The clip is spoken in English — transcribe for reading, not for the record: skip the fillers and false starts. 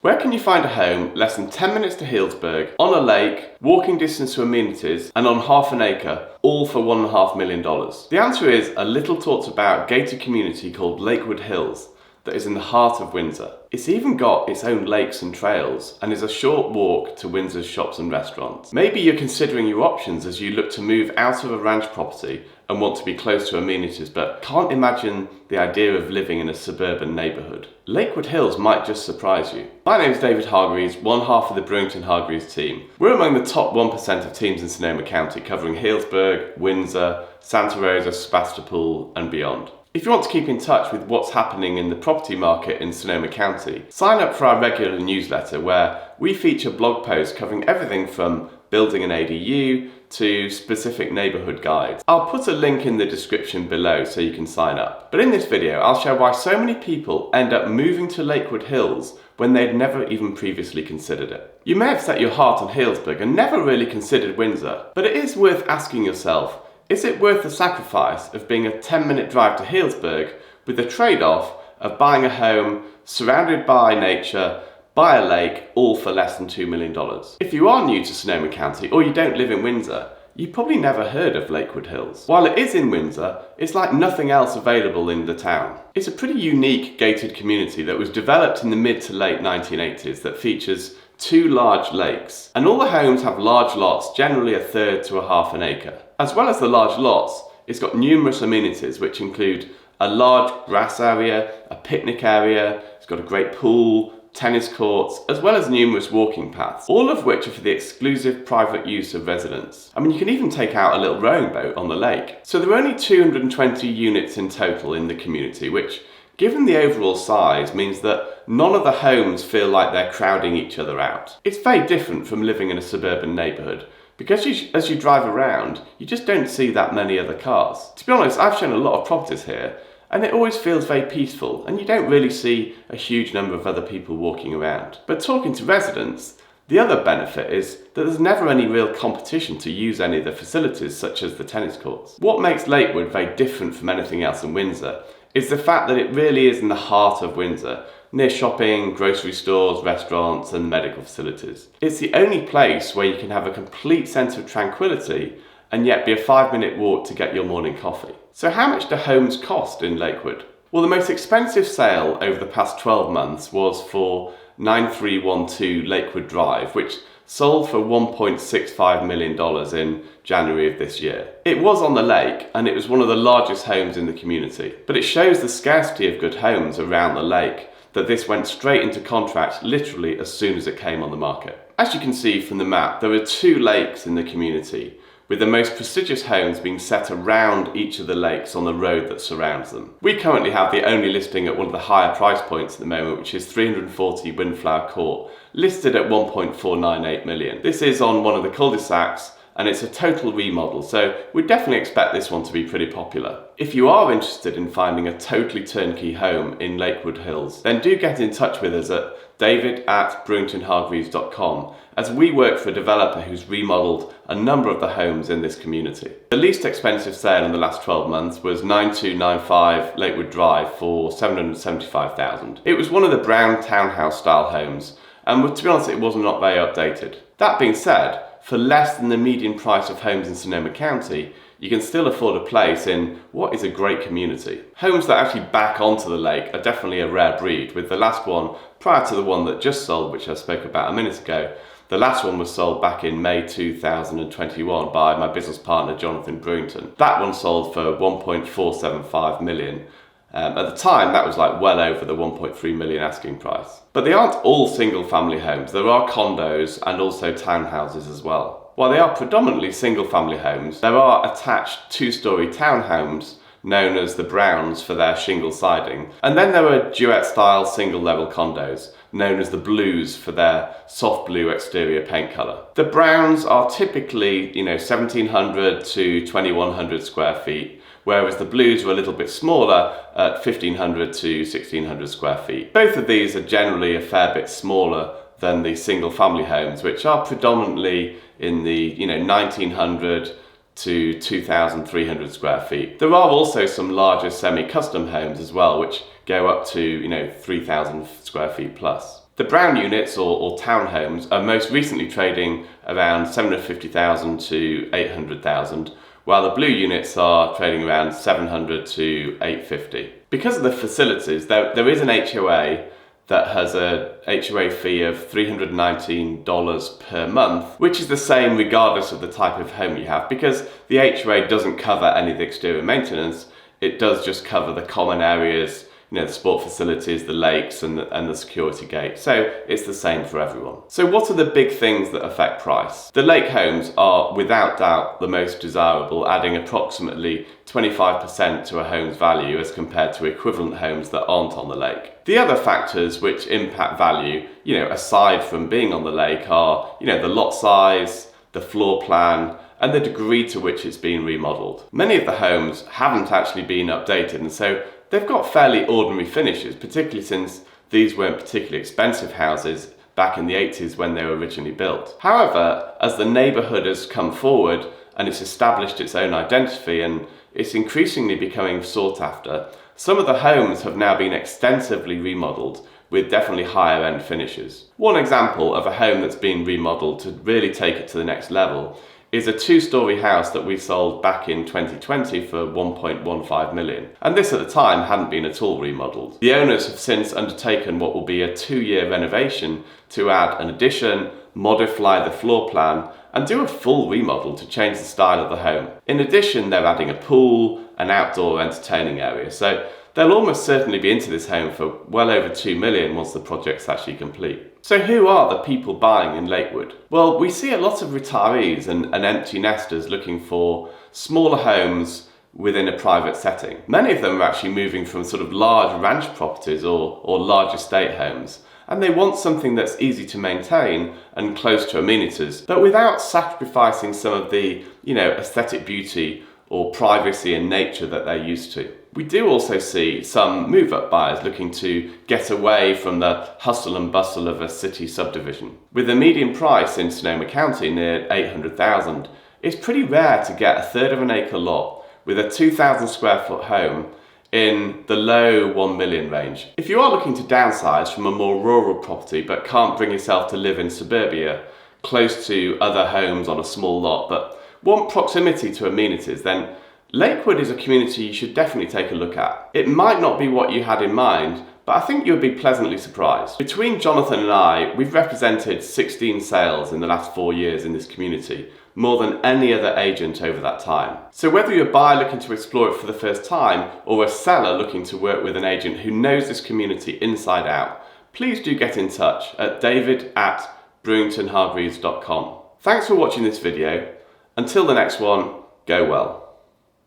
Where can you find a home less than 10 minutes to Healdsburg, on a lake, walking distance to amenities, and on half an acre, all for $1.5 million? The answer is a little talked about gated community called Lakewood Hills that is in the heart of Windsor. It's even got its own lakes and trails and is a short walk to Windsor's shops and restaurants. Maybe you're considering your options as you look to move out of a ranch property and want to be close to amenities, but can't imagine the idea of living in a suburban neighbourhood. Lakewood Hills might just surprise you. My name is David Hargreaves, one half of the Brewington Hargreaves team. We're among the top 1% of teams in Sonoma County, covering Healdsburg, Windsor, Santa Rosa, Sebastopol and beyond. If you want to keep in touch with what's happening in the property market in Sonoma County, sign up for our regular newsletter where we feature blog posts covering everything from building an ADU to specific neighbourhood guides. I'll put a link in the description below so you can sign up. But in this video, I'll share why so many people end up moving to Lakewood Hills when they'd never even previously considered it. You may have set your heart on Healdsburg and never really considered Windsor, but it is worth asking yourself, is it worth the sacrifice of being a 10-minute drive to Healdsburg with the trade-off of buying a home surrounded by nature, by a lake, all for less than $2 million? If you are new to Sonoma County or you don't live in Windsor, you've probably never heard of Lakewood Hills. While it is in Windsor, it's like nothing else available in the town. It's a pretty unique gated community that was developed in the mid to late 1980s that features 2 large lakes, and all the homes have large lots, generally a third to a half an acre. As well as the large lots, it's got numerous amenities which include a large grass area, a picnic area, it's got a great pool, tennis courts, as well as numerous walking paths, all of which are for the exclusive private use of residents. I mean, you can even take out a little rowing boat on the lake. So there are only 220 units in total in the community, which, given the overall size, means that none of the homes feel like they're crowding each other out. It's very different from living in a suburban neighbourhood, because as you drive around, you just don't see that many other cars. To be honest, I've shown a lot of properties here, and it always feels very peaceful, and you don't really see a huge number of other people walking around. But talking to residents, the other benefit is that there's never any real competition to use any of the facilities, such as the tennis courts. What makes Lakewood very different from anything else in Windsor is the fact that it really is in the heart of Windsor, near shopping, grocery stores, restaurants and medical facilities. It's the only place where you can have a complete sense of tranquility and yet be a 5-minute walk to get your morning coffee. So how much do homes cost in Lakewood? Well, the most expensive sale over the past 12 months was for 9312 Lakewood Drive, which sold for $1.65 million in January of this year. It was on the lake and it was one of the largest homes in the community. But it shows the scarcity of good homes around the lake that this went straight into contract literally as soon as it came on the market. As you can see from the map, there are 2 lakes in the community, with the most prestigious homes being set around each of the lakes on the road that surrounds them. We currently have the only listing at one of the higher price points at the moment, which is 340 Windflower Court, listed at $1.498 million. This is on one of the cul-de-sacs and it's a total remodel, so we'd definitely expect this one to be pretty popular. If you are interested in finding a totally turnkey home in Lakewood Hills, then do get in touch with us at david@brewingtonhargreaves.com, as we work for a developer who's remodeled a number of the homes in this community. The least expensive sale in the last 12 months was 9295 Lakewood Drive for $775,000. It was one of the brown townhouse style homes, and to be honest, it was not very updated. That being said, for less than the median price of homes in Sonoma County, you can still afford a place in what is a great community. Homes that actually back onto the lake are definitely a rare breed, with the last one, prior to the one that just sold, which I spoke about a minute ago, the last one was sold back in May 2021 by my business partner Jonathan Brewington. That one sold for $1.475 million. At the time, that was like well over the $1.3 million asking price. But they aren't all single family homes. There are condos and also townhouses as well. While they are predominantly single family homes, there are attached 2-story townhomes known as the Browns for their shingle siding. And then there are duet style single level condos known as the Blues for their soft blue exterior paint colour. The Browns are typically, 1,700 to 2,100 square feet, whereas the Blues are a little bit smaller at 1,500 to 1,600 square feet. Both of these are generally a fair bit smaller than the single family homes, which are predominantly in the 1,900 to 2,300 square feet. There are also some larger semi-custom homes as well, which go up to 3,000 square feet plus. The brown units or townhomes are most recently trading around 750,000 to 800,000, while the blue units are trading around 700 to 850. Because of the facilities, there is an HOA that has a HOA fee of $319 per month, which is the same regardless of the type of home you have, because the HOA doesn't cover any of the exterior maintenance. It does just cover the common areas, the sport facilities, the lakes, and the security gate. So it's the same for everyone. So what are the big things that affect price? The lake homes are without doubt the most desirable, adding approximately 25% to a home's value as compared to equivalent homes that aren't on the lake. The other factors which impact value, aside from being on the lake, are, the lot size, the floor plan, and the degree to which it's been remodeled. Many of the homes haven't actually been updated, and so they've got fairly ordinary finishes, particularly since these weren't particularly expensive houses back in the 80s when they were originally built. However, as the neighbourhood has come forward and it's established its own identity and it's increasingly becoming sought after, some of the homes have now been extensively remodeled with definitely higher end finishes. One example of a home that's been remodeled to really take it to the next level is a 2-story house that we sold back in 2020 for 1.15 million. And this at the time hadn't been at all remodeled. The owners have since undertaken what will be a 2-year renovation to add an addition, modify the floor plan, and do a full remodel to change the style of the home. In addition, they're adding a pool, an outdoor entertaining area. So they'll almost certainly be into this home for well over 2 million once the project's actually complete. So who are the people buying in Lakewood? Well, we see a lot of retirees and empty nesters looking for smaller homes within a private setting. Many of them are actually moving from sort of large ranch properties or large estate homes, and they want something that's easy to maintain and close to amenities, but without sacrificing some of the, aesthetic beauty or privacy and nature that they're used to. We do also see some move-up buyers looking to get away from the hustle and bustle of a city subdivision. With the median price in Sonoma County near 800,000, it's pretty rare to get a third of an acre lot with a 2,000 square foot home in the low 1 million range. If you are looking to downsize from a more rural property but can't bring yourself to live in suburbia, close to other homes on a small lot, but want proximity to amenities, then Lakewood is a community you should definitely take a look at. It might not be what you had in mind, but I think you'll be pleasantly surprised. Between Jonathan and I, we've represented 16 sales in the last 4 years in this community, more than any other agent over that time. So whether you're a buyer looking to explore it for the first time or a seller looking to work with an agent who knows this community inside out, please do get in touch at david@brewingtonhargreaves.com. Thanks for watching this video. Until the next one, go well.